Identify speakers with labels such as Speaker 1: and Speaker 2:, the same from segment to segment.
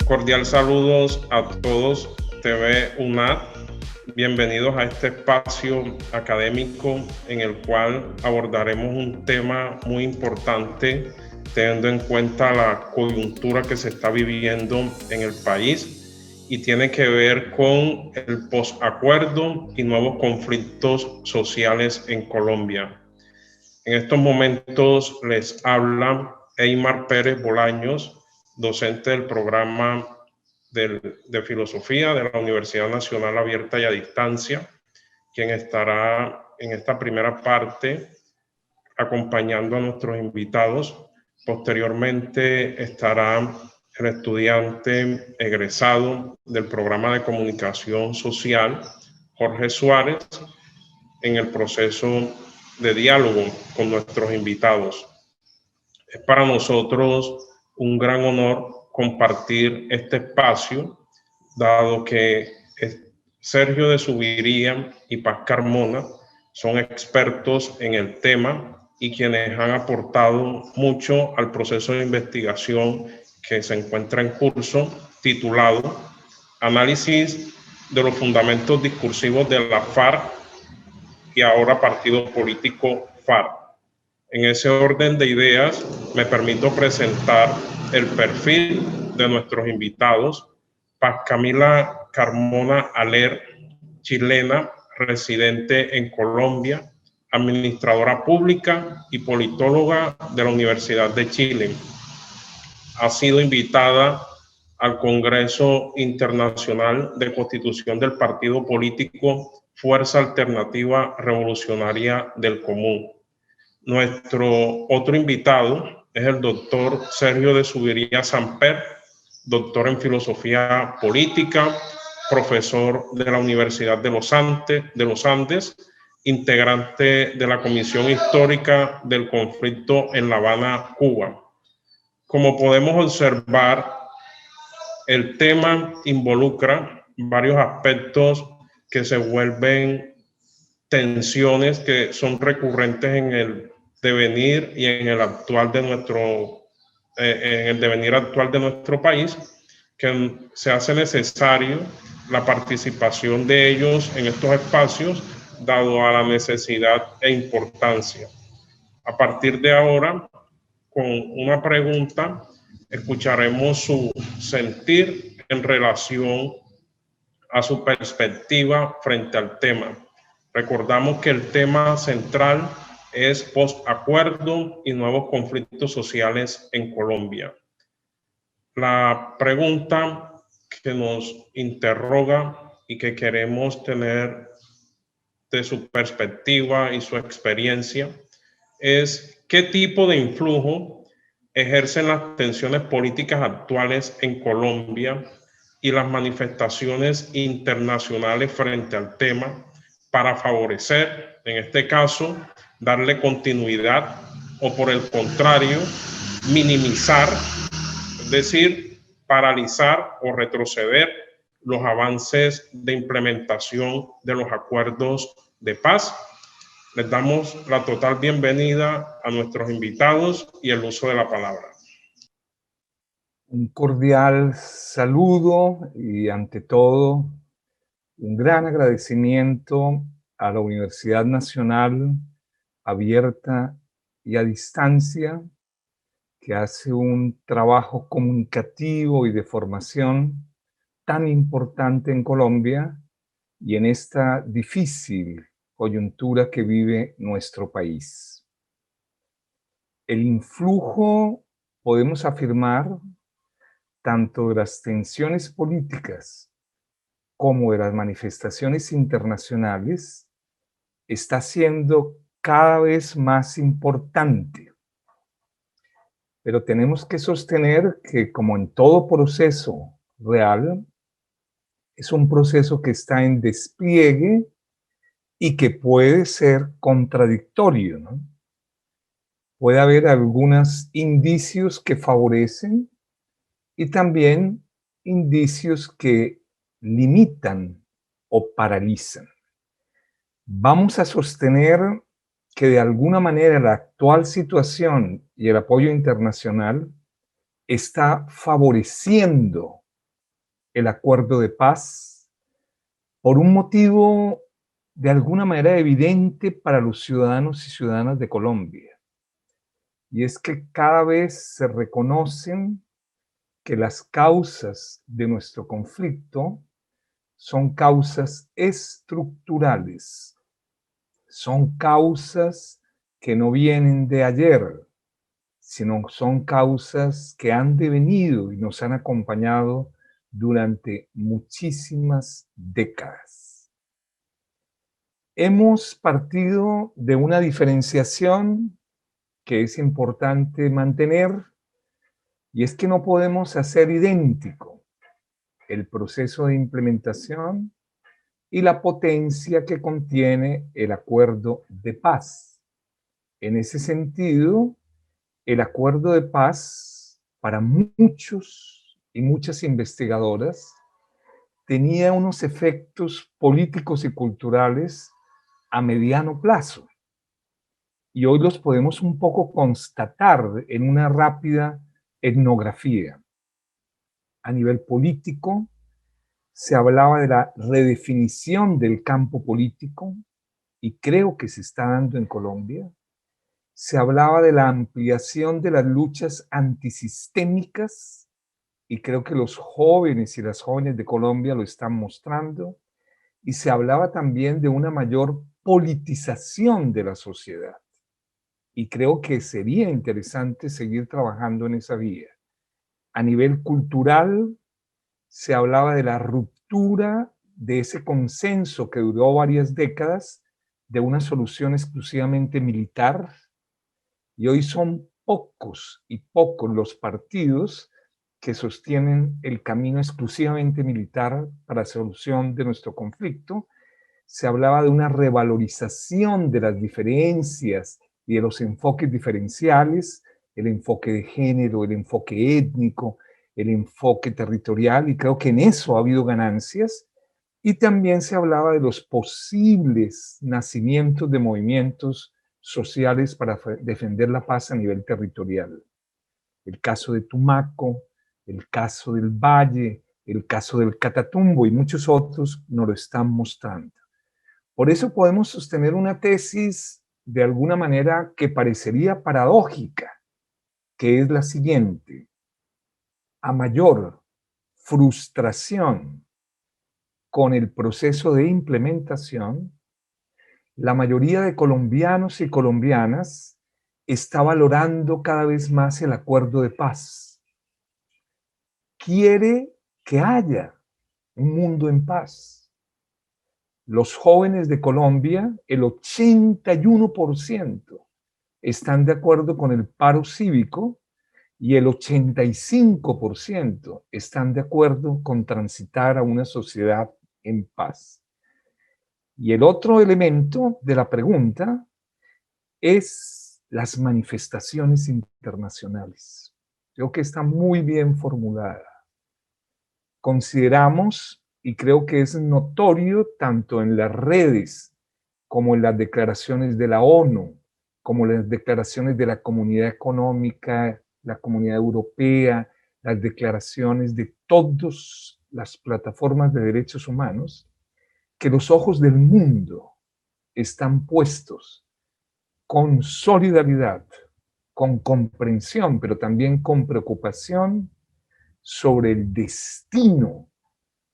Speaker 1: Cordial saludos a todos TV UNAD. Bienvenidos a este espacio académico en el cual abordaremos un tema muy importante teniendo en cuenta la coyuntura que se está viviendo en el país y tiene que ver con el posacuerdo y nuevos conflictos sociales en Colombia. En estos momentos les habla Eymar Pérez Bolaños, docente del programa de Filosofía de la Universidad Nacional Abierta y a Distancia, quien estará en esta primera parte acompañando a nuestros invitados. Posteriormente estará el estudiante egresado del programa de Comunicación Social, Jorge Suárez, en el proceso de diálogo con nuestros invitados. Es para nosotros un gran honor compartir este espacio, dado que Sergio de Zuviría y Paz Carmona son expertos en el tema y quienes han aportado mucho al proceso de investigación que se encuentra en curso, titulado Análisis de los fundamentos discursivos de la FARC y ahora Partido Político FARC. En ese orden de ideas, me permito presentar el perfil de nuestros invitados. Paz Camila Carmona Aller, chilena, residente en Colombia, administradora pública y politóloga de la Universidad de Chile. Ha sido invitada al Congreso Internacional de Constitución del Partido Político Fuerza Alternativa Revolucionaria del Común. Nuestro otro invitado es el doctor Sergio de Zuviría Samper, doctor en Filosofía Política, profesor de la Universidad de los Andes, integrante de la Comisión Histórica del Conflicto en La Habana, Cuba. Como podemos observar, el tema involucra varios aspectos que se vuelven tensiones que son recurrentes en el devenir y en el actual de nuestro país, que se hace necesario la participación de ellos en estos espacios, dado a la necesidad e importancia. A partir de ahora, con una pregunta, escucharemos su sentir en relación a su perspectiva frente al tema. Recordamos que el tema central es posacuerdo y nuevos conflictos sociales en Colombia. La pregunta que nos interroga y que queremos tener de su perspectiva y su experiencia es qué tipo de influjo ejercen las tensiones políticas actuales en Colombia y las manifestaciones internacionales frente al tema para favorecer, en este caso, darle continuidad o por el contrario, minimizar, es decir, paralizar o retroceder los avances de implementación de los acuerdos de paz. Les damos la total bienvenida a nuestros invitados y el uso de la palabra.
Speaker 2: Un cordial saludo y ante todo un gran agradecimiento a la Universidad Nacional Abierta y a Distancia, que hace un trabajo comunicativo y de formación tan importante en Colombia y en esta difícil coyuntura que vive nuestro país. El influjo, podemos afirmar, tanto de las tensiones políticas como de las manifestaciones internacionales, está siendo cada vez más importante. Pero tenemos que sostener que, como en todo proceso real, es un proceso que está en despliegue y que puede ser contradictorio, ¿no? Puede haber algunos indicios que favorecen y también indicios que limitan o paralizan. Vamos a sostener que de alguna manera la actual situación y el apoyo internacional está favoreciendo el acuerdo de paz por un motivo de alguna manera evidente para los ciudadanos y ciudadanas de Colombia. Y es que cada vez se reconocen que las causas de nuestro conflicto son causas estructurales, son causas que no vienen de ayer, sino son causas que han devenido y nos han acompañado durante muchísimas décadas. Hemos partido de una diferenciación que es importante mantener, y es que no podemos hacer idéntico el proceso de implementación y la potencia que contiene el acuerdo de paz. En ese sentido, el acuerdo de paz, para muchos y muchas investigadoras, tenía unos efectos políticos y culturales a mediano plazo. Y hoy los podemos un poco constatar en una rápida etnografía. A nivel político, se hablaba de la redefinición del campo político, y creo que se está dando en Colombia. Se hablaba de la ampliación de las luchas antisistémicas, y creo que los jóvenes y las jóvenes de Colombia lo están mostrando. Y se hablaba también de una mayor politización de la sociedad. Y creo que sería interesante seguir trabajando en esa vía. A nivel cultural, se hablaba de la ruptura de ese consenso que duró varias décadas de una solución exclusivamente militar, y hoy son pocos y pocos los partidos que sostienen el camino exclusivamente militar para la solución de nuestro conflicto. Se hablaba de una revalorización de las diferencias y de los enfoques diferenciales, el enfoque de género, el enfoque étnico, el enfoque territorial, y creo que en eso ha habido ganancias. Y también se hablaba de los posibles nacimientos de movimientos sociales para defender la paz a nivel territorial. El caso de Tumaco, el caso del Valle, el caso del Catatumbo y muchos otros nos lo están mostrando. Por eso podemos sostener una tesis de alguna manera que parecería paradójica, que es la siguiente: a mayor frustración con el proceso de implementación, la mayoría de colombianos y colombianas está valorando cada vez más el acuerdo de paz. Quiere que haya un mundo en paz. Los jóvenes de Colombia, el 81%, están de acuerdo con el paro cívico, y el 85% están de acuerdo con transitar a una sociedad en paz. Y el otro elemento de la pregunta es las manifestaciones internacionales. Creo que está muy bien formulada. Consideramos, y creo que es notorio tanto en las redes como en las declaraciones de la ONU, como las declaraciones de la Comunidad Económica, la Comunidad Europea, las declaraciones de todas las plataformas de derechos humanos, que los ojos del mundo están puestos con solidaridad, con comprensión, pero también con preocupación sobre el destino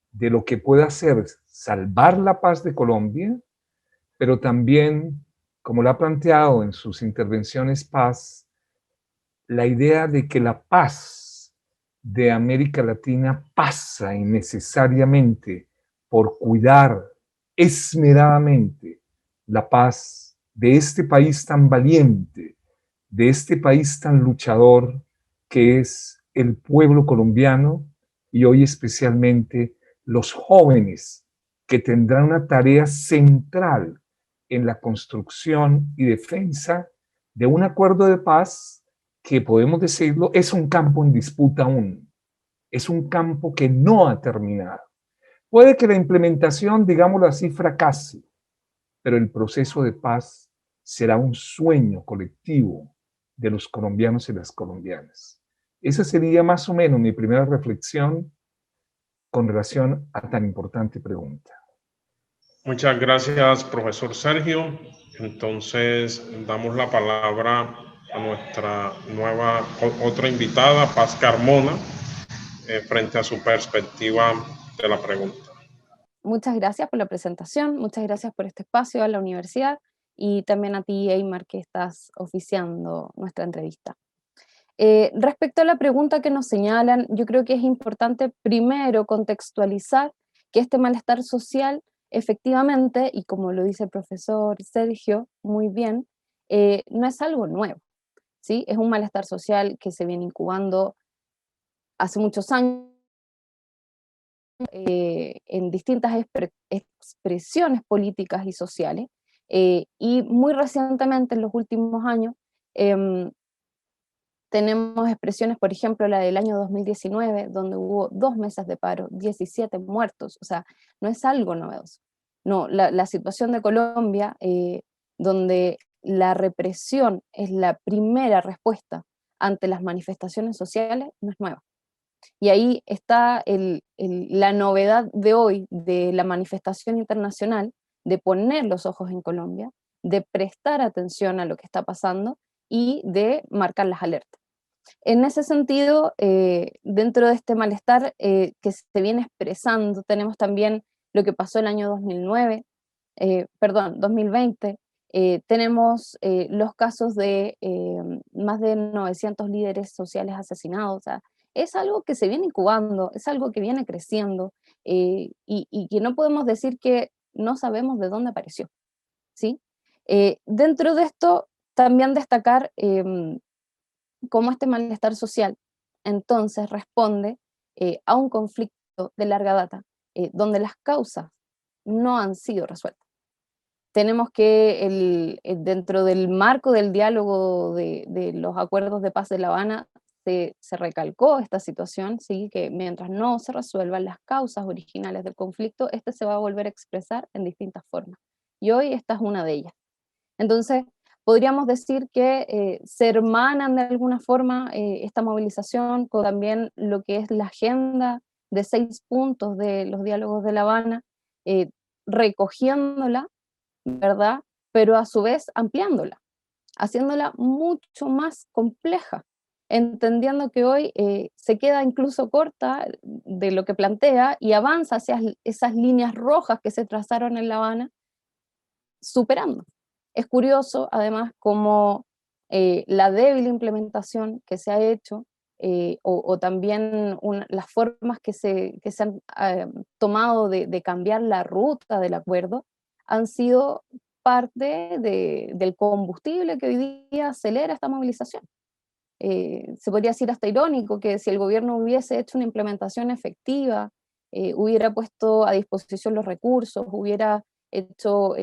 Speaker 2: de lo que pueda ser salvar la paz de Colombia, pero también, como lo ha planteado en sus intervenciones Paz, la idea de que la paz de América Latina pasa innecesariamente por cuidar esmeradamente la paz de este país tan valiente, de este país tan luchador que es el pueblo colombiano, y hoy especialmente los jóvenes, que tendrán una tarea central en la construcción y defensa de un acuerdo de paz que, podemos decirlo, es un campo en disputa aún. Es un campo que no ha terminado. Puede que la implementación, digámoslo así, fracase, pero el proceso de paz será un sueño colectivo de los colombianos y las colombianas. Esa sería más o menos mi primera reflexión con relación a tan importante pregunta.
Speaker 1: Muchas gracias, profesor Sergio. Entonces, damos la palabra a nuestra otra invitada, Paz Carmona, frente a su perspectiva de la pregunta.
Speaker 3: Muchas gracias por la presentación, muchas gracias por este espacio a la universidad y también a ti, Eymar, que estás oficiando nuestra entrevista. Respecto a la pregunta que nos señalan, yo creo que es importante primero contextualizar que este malestar social efectivamente, y como lo dice el profesor Sergio muy bien, no es algo nuevo, ¿sí? Es un malestar social que se viene incubando hace muchos años, en distintas expresiones políticas y sociales, y muy recientemente, en los últimos años, tenemos expresiones, por ejemplo, la del año 2019, donde hubo 2 meses de paro, 17 muertos, o sea, no es algo novedoso. No, la situación de Colombia, donde la represión es la primera respuesta ante las manifestaciones sociales, no es nueva. Y ahí está la novedad de hoy de la manifestación internacional, de poner los ojos en Colombia, de prestar atención a lo que está pasando y de marcar las alertas. En ese sentido, dentro de este malestar que se viene expresando, tenemos también lo que pasó el año 2020, tenemos los casos de más de 900 líderes sociales asesinados, o sea, es algo que se viene incubando, es algo que viene creciendo, y que no podemos decir que no sabemos de dónde apareció, ¿sí? Dentro de esto, también destacar cómo este malestar social entonces responde a un conflicto de larga data, donde las causas no han sido resueltas. Tenemos que dentro del marco del diálogo de los acuerdos de paz de La Habana se recalcó esta situación, ¿sí? Que mientras no se resuelvan las causas originales del conflicto, este se va a volver a expresar en distintas formas. Y hoy esta es una de ellas. Entonces, podríamos decir que se hermanan de alguna forma esta movilización con también lo que es la agenda de 6 puntos de los diálogos de La Habana, recogiéndola, ¿verdad? Pero a su vez ampliándola, haciéndola mucho más compleja, entendiendo que hoy se queda incluso corta de lo que plantea y avanza hacia esas líneas rojas que se trazaron en La Habana, superando. Es curioso, además, cómo la débil implementación que se ha hecho, o también las formas que se han tomado de cambiar la ruta del acuerdo, han sido parte del combustible que hoy día acelera esta movilización. Se podría decir hasta irónico que si el gobierno hubiese hecho una implementación efectiva, hubiera puesto a disposición los recursos, hubiera hecho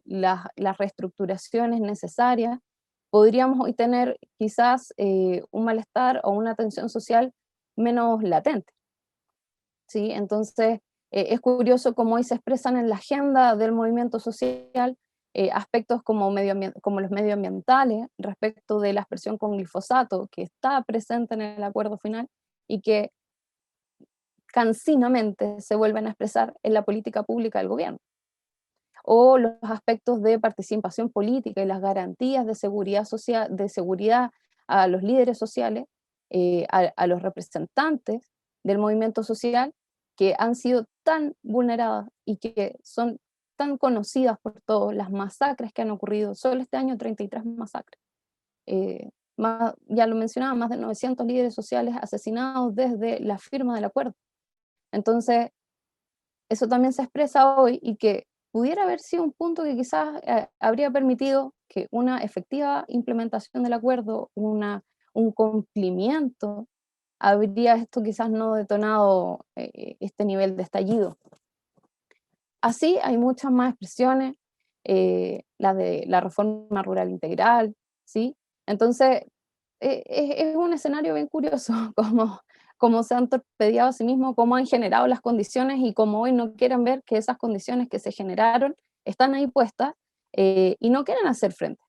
Speaker 3: las reestructuraciones necesarias, podríamos hoy tener quizás un malestar o una tensión social menos latente, ¿sí? Entonces, es curioso cómo hoy se expresan en la agenda del movimiento social aspectos como los medioambientales respecto de la aspersión con glifosato, que está presente en el acuerdo final y que cansinamente se vuelven a expresar en la política pública del gobierno, o los aspectos de participación política y las garantías de seguridad social, de seguridad a los líderes sociales, a los representantes del movimiento social, que han sido tan vulneradas y que son tan conocidas por todos, las masacres que han ocurrido, solo este año 33 masacres. Ya lo mencionaba, más de 900 líderes sociales asesinados desde la firma del acuerdo. Entonces, eso también se expresa hoy y que pudiera haber sido un punto que quizás habría permitido que una efectiva implementación del acuerdo, un cumplimiento, habría esto quizás no detonado este nivel de estallido. Así hay muchas más expresiones, la de la reforma rural integral, ¿sí? Entonces, es un escenario bien curioso, como se han torpedeado a sí mismos, cómo han generado las condiciones y cómo hoy no quieren ver que esas condiciones que se generaron están ahí puestas y no quieren hacer frente.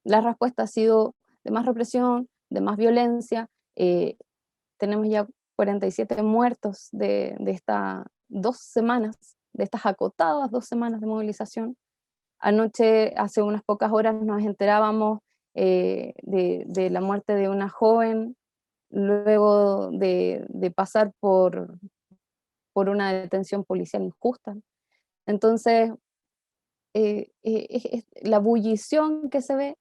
Speaker 3: La respuesta ha sido de más represión, de más violencia. Tenemos ya 47 muertos de estas 2 semanas, de estas acotadas 2 semanas de movilización. Anoche, hace unas pocas horas, nos enterábamos de la muerte de una joven, luego de pasar por una detención policial injusta. Entonces, la ebullición que se ve,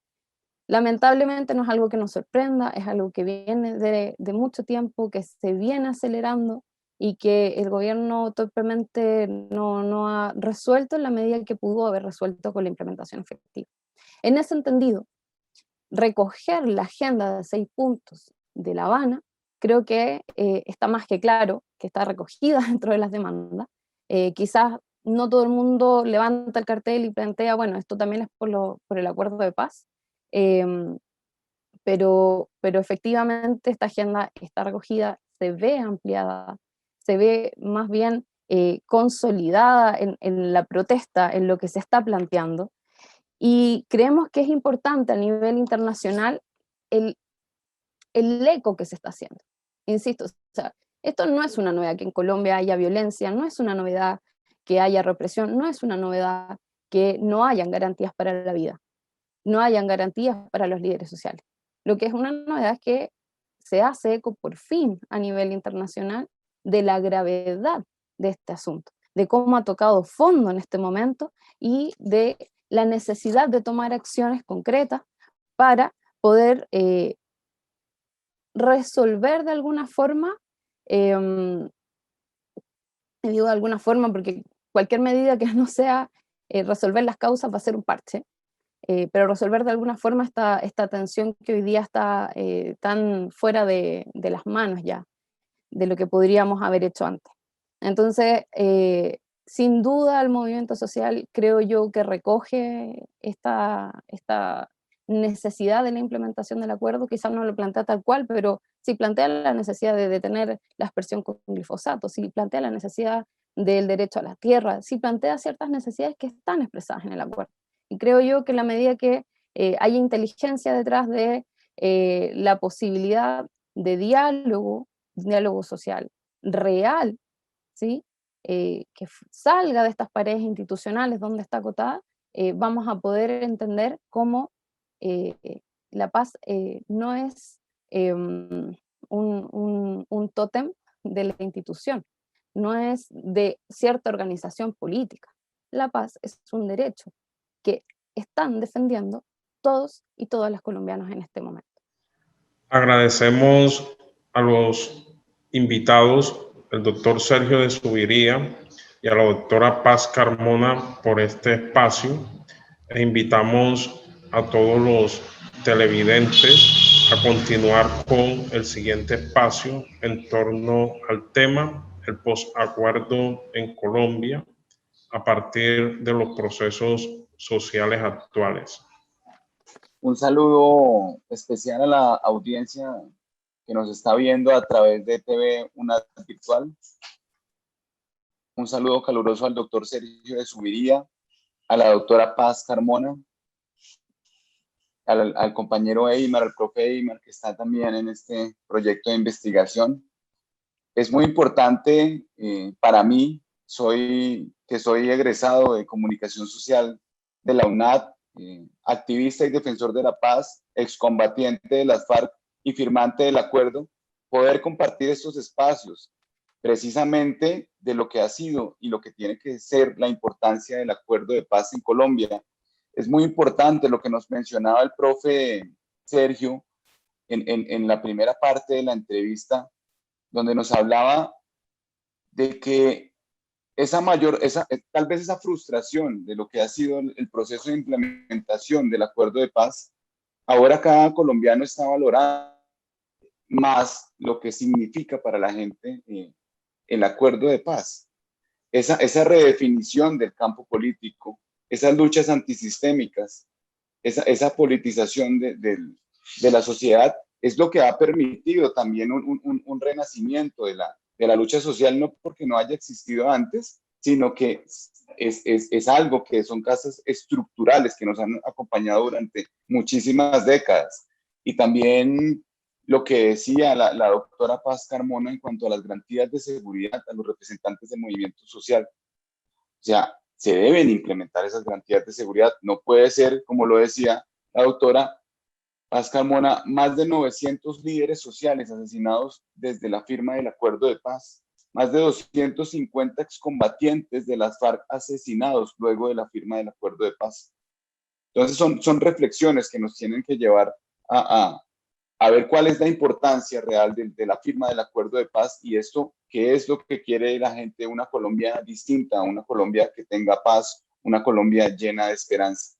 Speaker 3: lamentablemente no es algo que nos sorprenda, es algo que viene de mucho tiempo, que se viene acelerando y que el gobierno torpemente no ha resuelto en la medida que pudo haber resuelto con la implementación efectiva. En ese entendido, recoger la agenda de 6 puntos de La Habana, creo que está más que claro que está recogida dentro de las demandas. Quizás no todo el mundo levanta el cartel y plantea, bueno, esto también es por el acuerdo de paz, pero efectivamente esta agenda está recogida, se ve ampliada, se ve más bien consolidada en la protesta, en lo que se está planteando, y creemos que es importante a nivel internacional el eco que se está haciendo. Insisto, o sea, esto no es una novedad que en Colombia haya violencia, no es una novedad que haya represión, no es una novedad que no hayan garantías para la vida, no hayan garantías para los líderes sociales. Lo que es una novedad es que se hace eco por fin a nivel internacional de la gravedad de este asunto, de cómo ha tocado fondo en este momento y de la necesidad de tomar acciones concretas para poder resolver de alguna forma, digo de alguna forma porque cualquier medida que no sea resolver las causas va a ser un parche, pero resolver de alguna forma esta tensión que hoy día está tan fuera de las manos ya, de lo que podríamos haber hecho antes. Entonces, sin duda el movimiento social creo yo que recoge esta necesidad de la implementación del acuerdo, quizás no lo plantea tal cual, pero sí plantea la necesidad de detener la aspersión con glifosato, sí plantea la necesidad del derecho a la tierra, sí plantea ciertas necesidades que están expresadas en el acuerdo. Y creo yo que en la medida que haya inteligencia detrás de la posibilidad de diálogo social real, ¿sí? Que salga de estas paredes institucionales donde está acotada, vamos a poder entender cómo la paz no es un tótem de la institución, no es de cierta organización política. La paz es un derecho que están defendiendo todos y todas las colombianas en este momento.
Speaker 1: Agradecemos a los invitados, el doctor Sergio de Zuviría y a la doctora Paz Carmona por este espacio, e invitamos a todos los televidentes a continuar con el siguiente espacio en torno al tema, el posacuerdo en Colombia, a partir de los procesos sociales actuales.
Speaker 4: Un saludo especial a la audiencia que nos está viendo a través de TV UNAD Virtual. Un saludo caluroso al doctor Sergio de Zuviría, a la doctora Paz Carmona, al compañero Eymar, al profe Eymar, que está también en este proyecto de investigación. Es muy importante para mí, soy egresado de comunicación social de la UNAD, activista y defensor de la paz, excombatiente de las FARC y firmante del acuerdo, poder compartir estos espacios precisamente de lo que ha sido y lo que tiene que ser la importancia del acuerdo de paz en Colombia. Es muy importante lo que nos mencionaba el profe Sergio en la primera parte de la entrevista, donde nos hablaba de que tal vez esa frustración de lo que ha sido el proceso de implementación del acuerdo de paz, ahora cada colombiano está valorando más lo que significa para la gente el acuerdo de paz. Esa redefinición del campo político, esas luchas antisistémicas, esa politización de la sociedad es lo que ha permitido también un renacimiento de la lucha social, no porque no haya existido antes, sino que es algo que son causas estructurales que nos han acompañado durante muchísimas décadas. Y también lo que decía la doctora Paz Carmona en cuanto a las garantías de seguridad a los representantes del movimiento social. O sea, se deben implementar esas garantías de seguridad. No puede ser, como lo decía la doctora Paz Carmona, más de 900 líderes sociales asesinados desde la firma del acuerdo de paz, más de 250 excombatientes de las FARC asesinados luego de la firma del acuerdo de paz. Entonces son reflexiones que nos tienen que llevar a ver cuál es la importancia real de la firma del acuerdo de paz y esto, qué es lo que quiere la gente, una Colombia distinta, una Colombia que tenga paz, una Colombia llena de esperanza.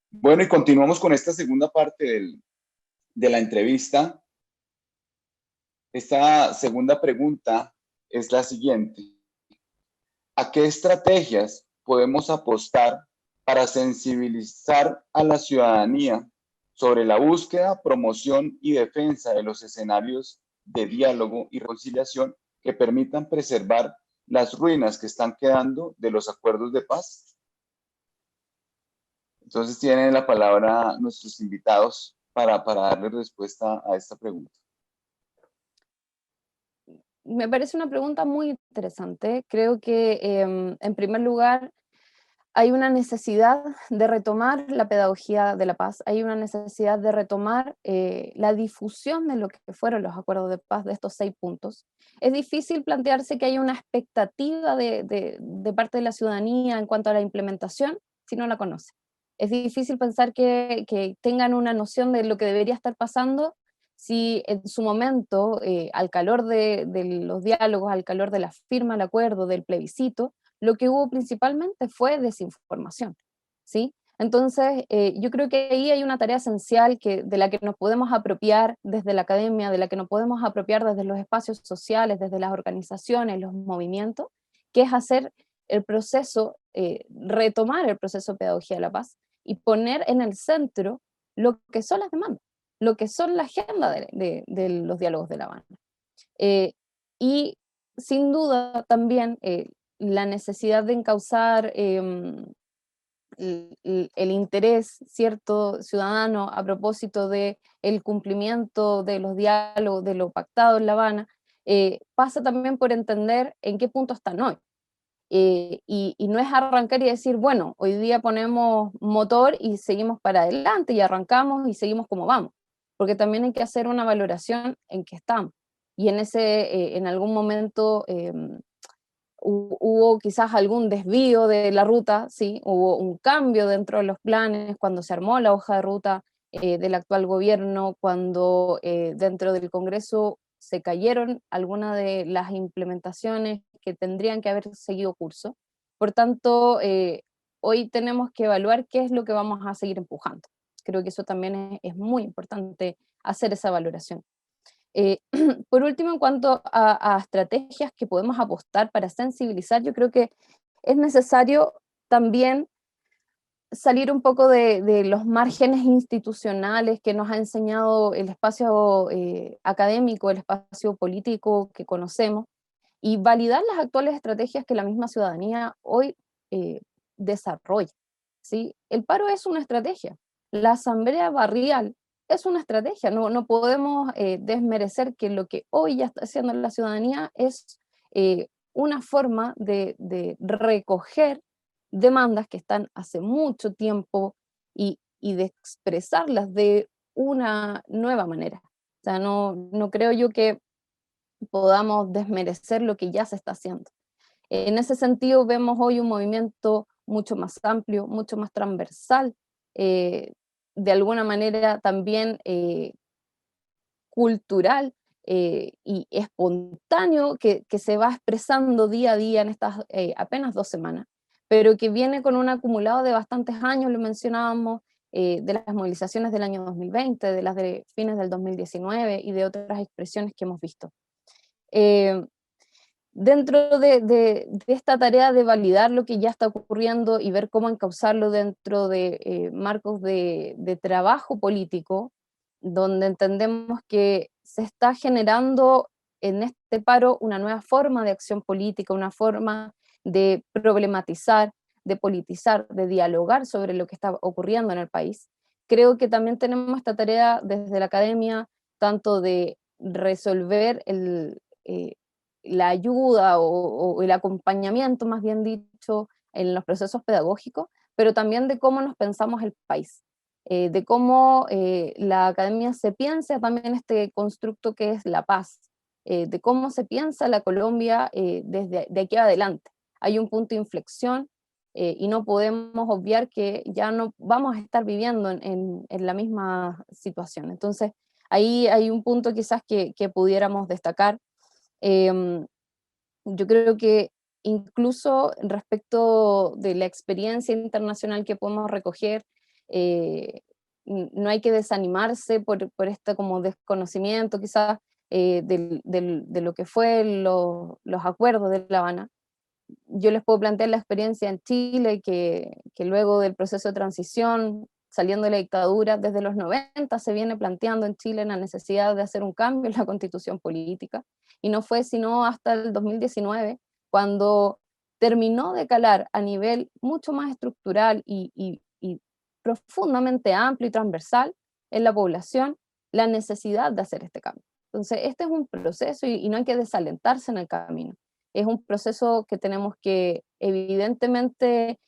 Speaker 4: Bueno, y continuamos con esta segunda parte de la entrevista. Esta segunda pregunta es la siguiente. ¿A qué estrategias podemos apostar para sensibilizar a la ciudadanía sobre la búsqueda, promoción y defensa de los escenarios de diálogo y reconciliación que permitan preservar las ruinas que están quedando de los acuerdos de paz? Entonces tienen la palabra nuestros invitados para darle respuesta a esta pregunta.
Speaker 3: Me parece una pregunta muy interesante. Creo que en primer lugar hay una necesidad de retomar la pedagogía de la paz, hay una necesidad de retomar la difusión de lo que fueron los acuerdos de paz de estos 6 puntos. Es difícil plantearse que haya una expectativa de parte de la ciudadanía en cuanto a la implementación si no la conoce. Es difícil pensar que tengan una noción de lo que debería estar pasando si en su momento, al calor de los diálogos, al calor de la firma del acuerdo, del plebiscito, lo que hubo principalmente fue desinformación, ¿sí? Entonces, yo creo que ahí hay una tarea esencial de la que nos podemos apropiar desde la academia, de la que nos podemos apropiar desde los espacios sociales, desde las organizaciones, los movimientos, que es hacer el proceso, retomar el proceso de pedagogía de la paz y poner en el centro lo que son las demandas, lo que son la agenda de los diálogos de La Habana. Y sin duda también la necesidad de encauzar el interés cierto ciudadano a propósito del cumplimiento de los diálogos, de lo pactado en La Habana, pasa también por entender en qué punto están hoy. Y no es arrancar y decir, bueno, hoy día ponemos motor y seguimos para adelante y arrancamos y seguimos como vamos, porque también hay que hacer una valoración en qué estamos. Y en algún momento hubo quizás algún desvío de la ruta, ¿sí? Hubo un cambio dentro de los planes cuando se armó la hoja de ruta del actual gobierno, cuando dentro del Congreso se cayeron algunas de las implementaciones que tendrían que haber seguido curso. Por tanto, hoy tenemos que evaluar qué es lo que vamos a seguir empujando. Creo que eso también es muy importante hacer esa valoración. Por último, en cuanto a estrategias que podemos apostar para sensibilizar, yo creo que es necesario también salir un poco de los márgenes institucionales que nos ha enseñado el espacio académico, el espacio político que conocemos, y validar las actuales estrategias que la misma ciudadanía hoy desarrolla, ¿sí? El paro es una estrategia, la asamblea barrial es una estrategia, no podemos desmerecer que lo que hoy ya está haciendo la ciudadanía es una forma de recoger demandas que están hace mucho tiempo y de expresarlas de una nueva manera. O sea, no creo yo que podamos desmerecer lo que ya se está haciendo. En ese sentido vemos hoy un movimiento mucho más amplio, mucho más transversal, de alguna manera también cultural y espontáneo que se va expresando día a día en estas apenas 2 semanas, pero que viene con un acumulado de bastantes años, lo mencionábamos, de las movilizaciones del año 2020, de las de fines del 2019 y de otras expresiones que hemos visto. Dentro de esta tarea de validar lo que ya está ocurriendo y ver cómo encauzarlo dentro de marcos de trabajo político, donde entendemos que se está generando en este paro una nueva forma de acción política, una forma de problematizar, de politizar, de dialogar sobre lo que está ocurriendo en el país. Creo que también tenemos esta tarea desde la academia, tanto de resolver la ayuda o el acompañamiento, más bien dicho, en los procesos pedagógicos, pero también de cómo nos pensamos el país, de cómo la academia se piensa también este constructo que es la paz, de cómo se piensa la Colombia desde de aquí adelante. Hay un punto de inflexión y no podemos obviar que ya no vamos a estar viviendo en la misma situación. Entonces, ahí hay un punto quizás que pudiéramos destacar. Yo creo que incluso respecto de la experiencia internacional que podemos recoger, no hay que desanimarse por este como desconocimiento quizás de lo que fue los acuerdos de La Habana. Yo les puedo plantear la experiencia en Chile, que luego del proceso de transición, saliendo de la dictadura, desde los 90 se viene planteando en Chile la necesidad de hacer un cambio en la constitución política, y no fue sino hasta el 2019, cuando terminó de calar a nivel mucho más estructural y profundamente amplio y transversal en la población la necesidad de hacer este cambio. Entonces, este es un proceso y no hay que desalentarse en el camino. Es un proceso que tenemos que evidentemente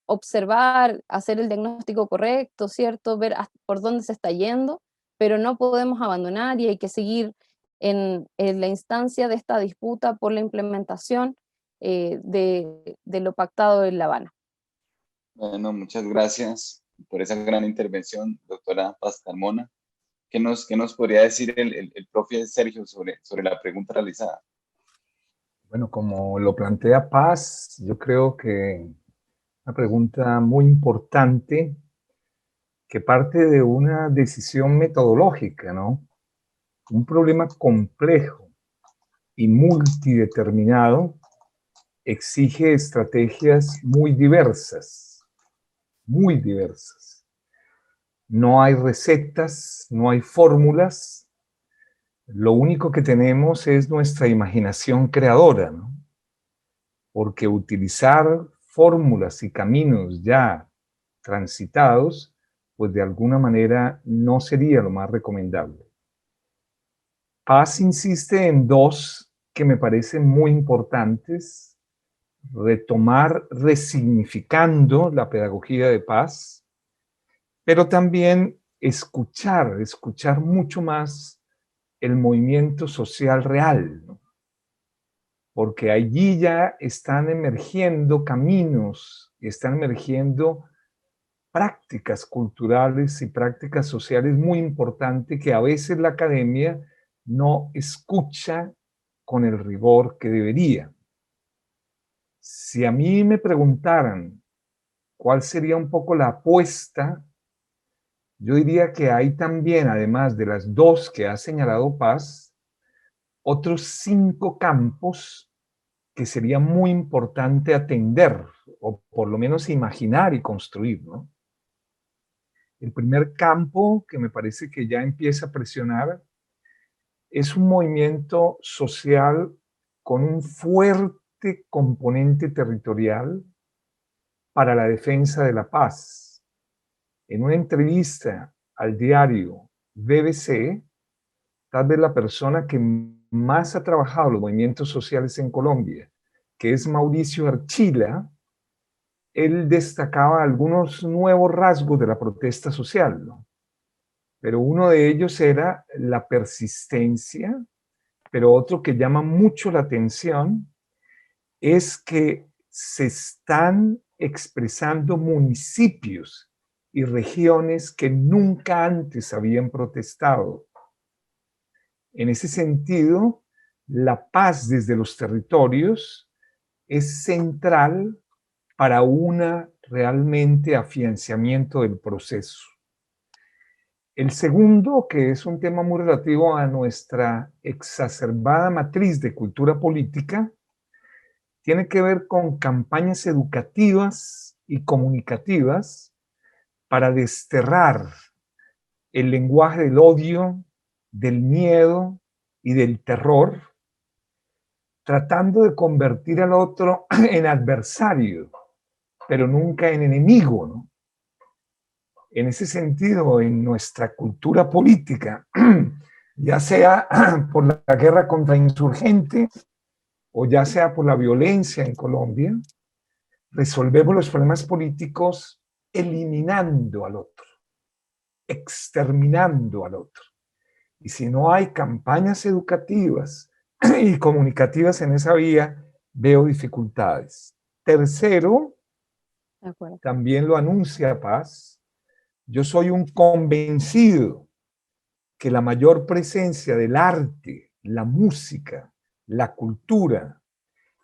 Speaker 3: observar, hacer el diagnóstico correcto, ¿cierto? Ver por dónde se está yendo, pero no podemos abandonar y hay que seguir en la instancia de esta disputa por la implementación de lo pactado en La Habana.
Speaker 4: Bueno, muchas gracias por esa gran intervención, doctora Paz Carmona. ¿Qué nos podría decir el profe Sergio sobre la pregunta realizada?
Speaker 2: Bueno, como lo plantea Paz, yo creo que una pregunta muy importante que parte de una decisión metodológica, ¿no? Un problema complejo y multideterminado exige estrategias muy diversas, muy diversas. No hay recetas, no hay fórmulas. Lo único que tenemos es nuestra imaginación creadora, ¿no? Porque utilizar fórmulas y caminos ya transitados, pues de alguna manera no sería lo más recomendable. Paz insiste en dos que me parecen muy importantes: retomar resignificando la pedagogía de paz, pero también escuchar mucho más el movimiento social real, ¿no? Porque allí ya están emergiendo caminos, están emergiendo prácticas culturales y prácticas sociales muy importantes que a veces la academia no escucha con el rigor que debería. Si a mí me preguntaran cuál sería un poco la apuesta, yo diría que hay también, además de las dos que ha señalado Paz, otros 5 campos que sería muy importante atender, o por lo menos imaginar y construir, ¿no? El primer campo que me parece que ya empieza a presionar es un movimiento social con un fuerte componente territorial para la defensa de la paz. En una entrevista al diario BBC, tal vez la persona que más ha trabajado los movimientos sociales en Colombia, que es Mauricio Archila, él destacaba algunos nuevos rasgos de la protesta social, ¿no? Pero uno de ellos era la persistencia, pero otro que llama mucho la atención es que se están expresando municipios y regiones que nunca antes habían protestado. En ese sentido, la paz desde los territorios es central para un realmente afianzamiento del proceso. El segundo, que es un tema muy relativo a nuestra exacerbada matriz de cultura política, tiene que ver con campañas educativas y comunicativas para desterrar el lenguaje del odio, del miedo y del terror, tratando de convertir al otro en adversario, pero nunca en enemigo, ¿no? En ese sentido, en nuestra cultura política, ya sea por la guerra contra insurgentes o ya sea por la violencia en Colombia, resolvemos los problemas políticos eliminando al otro, exterminando al otro. Y si no hay campañas educativas y comunicativas en esa vía, veo dificultades. Tercero,
Speaker 3: De acuerdo.
Speaker 2: también lo anuncia Paz, yo soy un convencido que la mayor presencia del arte, la música, la cultura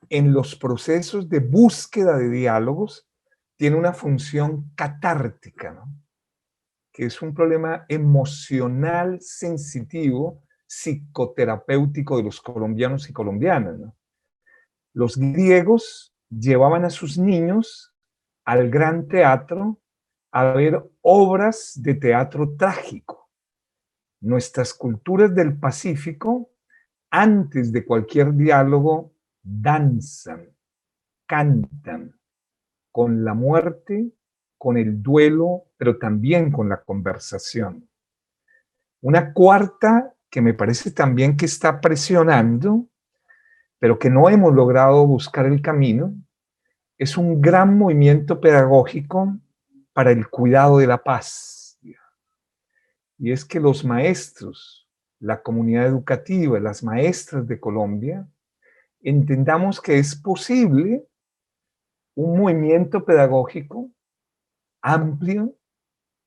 Speaker 2: en los procesos de búsqueda de diálogos tiene una función catártica, ¿no? Que es un problema emocional sensitivo, psicoterapéutico de los colombianos y colombianas, ¿no? Los griegos llevaban a sus niños al gran teatro a ver obras de teatro trágico. Nuestras culturas del Pacífico, antes de cualquier diálogo, danzan, cantan con la muerte, con el duelo, pero también con la conversación. Una cuarta que me parece también que está presionando, pero que no hemos logrado buscar el camino, es un gran movimiento pedagógico para el cuidado de la paz. Y es que los maestros, la comunidad educativa, las maestras de Colombia, entendamos que es posible un movimiento pedagógico amplio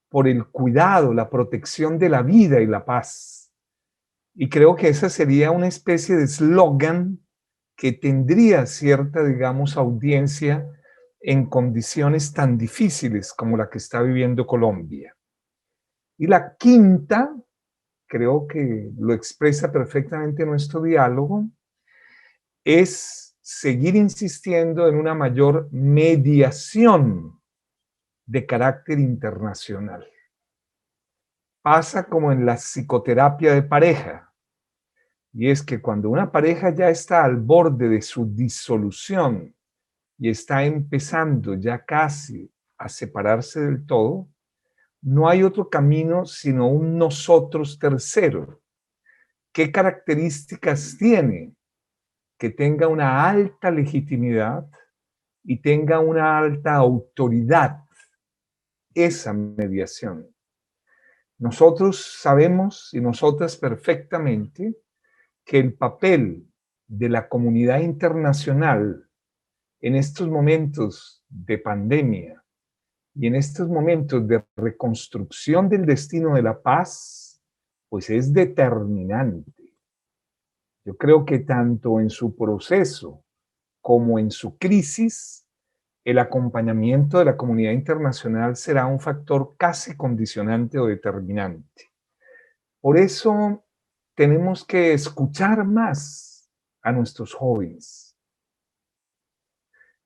Speaker 2: por el cuidado, la protección de la vida y la paz. Y creo que esa sería una especie de eslogan que tendría cierta, digamos, audiencia en condiciones tan difíciles como la que está viviendo Colombia. Y la quinta, creo que lo expresa perfectamente nuestro diálogo, es seguir insistiendo en una mayor mediación de carácter internacional. Pasa como en la psicoterapia de pareja, y es que cuando una pareja ya está al borde de su disolución y está empezando ya casi a separarse del todo, no hay otro camino sino un nosotros tercero. ¿Qué características tiene? Que tenga una alta legitimidad y tenga una alta autoridad esa mediación. Nosotros sabemos y nosotras perfectamente que el papel de la comunidad internacional en estos momentos de pandemia y en estos momentos de reconstrucción del destino de la paz, pues es determinante. Yo creo que tanto en su proceso como en su crisis, el acompañamiento de la comunidad internacional será un factor casi condicionante o determinante. Por eso tenemos que escuchar más a nuestros jóvenes.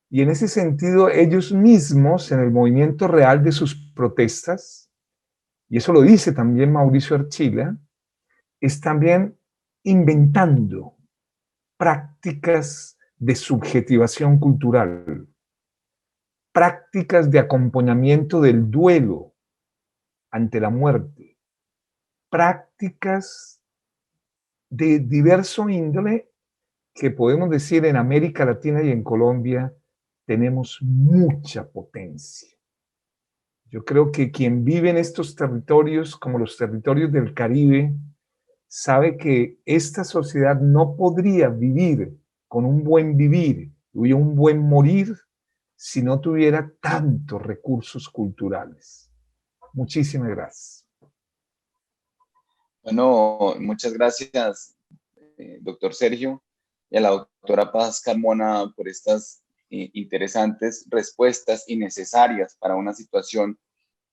Speaker 2: Y en ese sentido, ellos mismos, en el movimiento real de sus protestas, y eso lo dice también Mauricio Archila, es también inventando prácticas de subjetivación cultural, prácticas de acompañamiento del duelo ante la muerte, prácticas de diverso índole que podemos decir en América Latina y en Colombia tenemos mucha potencia. Yo creo que quien vive en estos territorios, como los territorios del Caribe, sabe que esta sociedad no podría vivir con un buen vivir y un buen morir si no tuviera tantos recursos culturales. Muchísimas gracias.
Speaker 4: Bueno, muchas gracias, doctor Sergio, y a la doctora Paz Carmona por estas interesantes respuestas y necesarias para una situación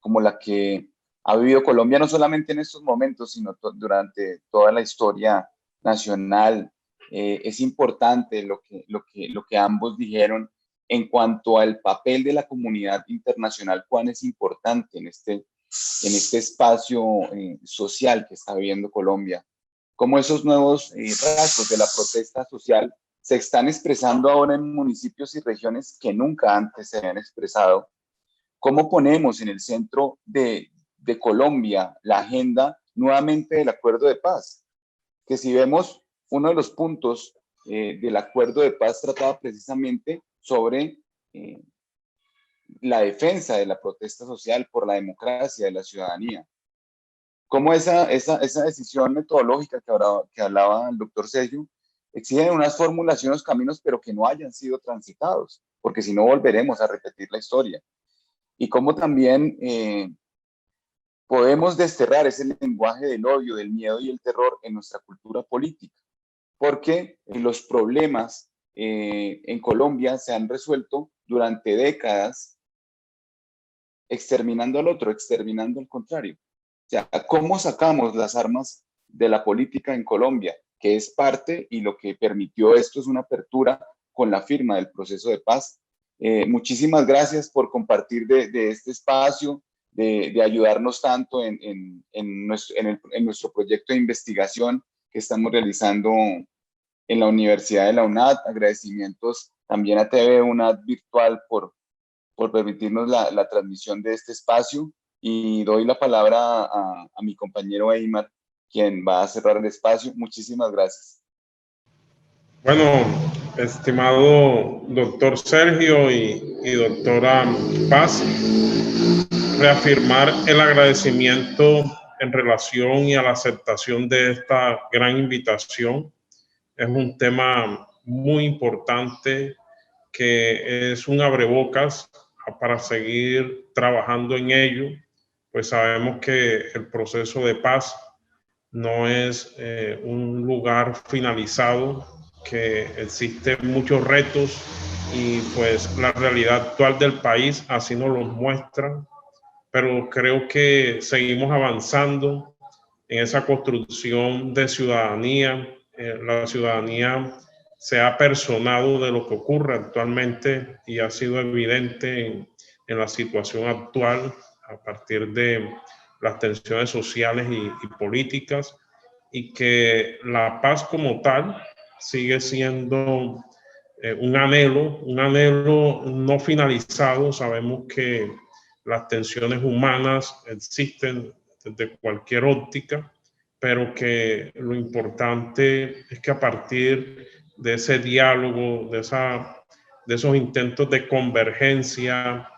Speaker 4: como la que ha vivido Colombia, no solamente en estos momentos, sino durante toda la historia nacional. Es importante lo que ambos dijeron en cuanto al papel de la comunidad internacional, cuán es importante en este espacio social que está viviendo Colombia. Cómo esos nuevos rasgos de la protesta social se están expresando ahora en municipios y regiones que nunca antes se habían expresado. ¿Cómo ponemos en el centro de Colombia la agenda nuevamente del acuerdo de paz? Que si vemos, uno de los puntos del acuerdo de paz trataba precisamente sobre la defensa de la protesta social por la democracia de la ciudadanía. Cómo esa decisión metodológica que hablaba el doctor Sergio exigen unas fórmulas y unos caminos, pero que no hayan sido transitados, porque si no volveremos a repetir la historia. Y cómo también podemos desterrar ese lenguaje del odio, del miedo y el terror en nuestra cultura política, porque los problemas en Colombia se han resuelto durante décadas exterminando al otro, exterminando al contrario. O sea, ¿cómo sacamos las armas de la política en Colombia? Que es parte, y lo que permitió esto es una apertura con la firma del proceso de paz. Muchísimas gracias por compartir de este espacio, de ayudarnos tanto en nuestro proyecto de investigación que estamos realizando en la Universidad de la UNAD. Agradecimientos también a TV UNAD Virtual por permitirnos la transmisión de este espacio, y doy la palabra a mi compañero Eymar, quien va a cerrar el espacio. Muchísimas gracias.
Speaker 1: Bueno, estimado doctor Sergio y doctora Paz, reafirmar el agradecimiento en relación y a la aceptación de esta gran invitación. Es un tema muy importante que es un abrebocas para seguir trabajando en ello, pues sabemos que el proceso de paz no es un lugar finalizado, que existen muchos retos y pues la realidad actual del país así nos lo muestra, pero creo que seguimos avanzando en esa construcción de ciudadanía. La ciudadanía se ha personado de lo que ocurre actualmente y ha sido evidente en la situación actual a partir de las tensiones sociales y políticas, y que la paz como tal sigue siendo un anhelo no finalizado. Sabemos que las tensiones humanas existen desde cualquier óptica, pero que lo importante es que a partir de ese diálogo, de esos intentos de convergencia,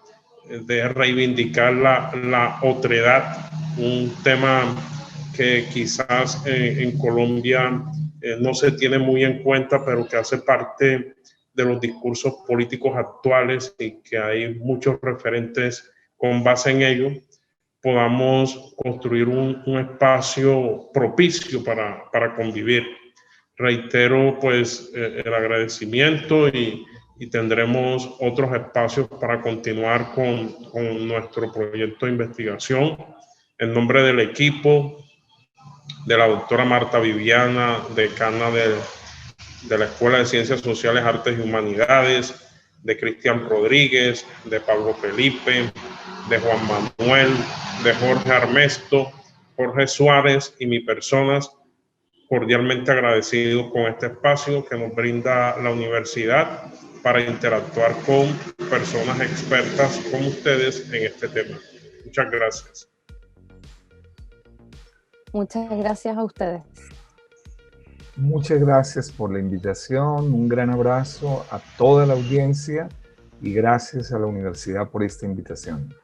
Speaker 1: de reivindicar la otredad, un tema que quizás en Colombia no se tiene muy en cuenta, pero que hace parte de los discursos políticos actuales y que hay muchos referentes con base en ello, podamos construir un espacio propicio para convivir. Reitero pues el agradecimiento y tendremos otros espacios para continuar con nuestro proyecto de investigación. En nombre del equipo, de la doctora Marta Viviana, decana de la Escuela de Ciencias Sociales, Artes y Humanidades, de Cristian Rodríguez, de Pablo Felipe, de Juan Manuel, de Jorge Armesto, Jorge Suárez y mi persona, cordialmente agradecido con este espacio que nos brinda la universidad para interactuar con personas expertas como ustedes en este tema. Muchas gracias.
Speaker 3: Muchas gracias a ustedes.
Speaker 2: Muchas gracias por la invitación, un gran abrazo a toda la audiencia y gracias a la universidad por esta invitación.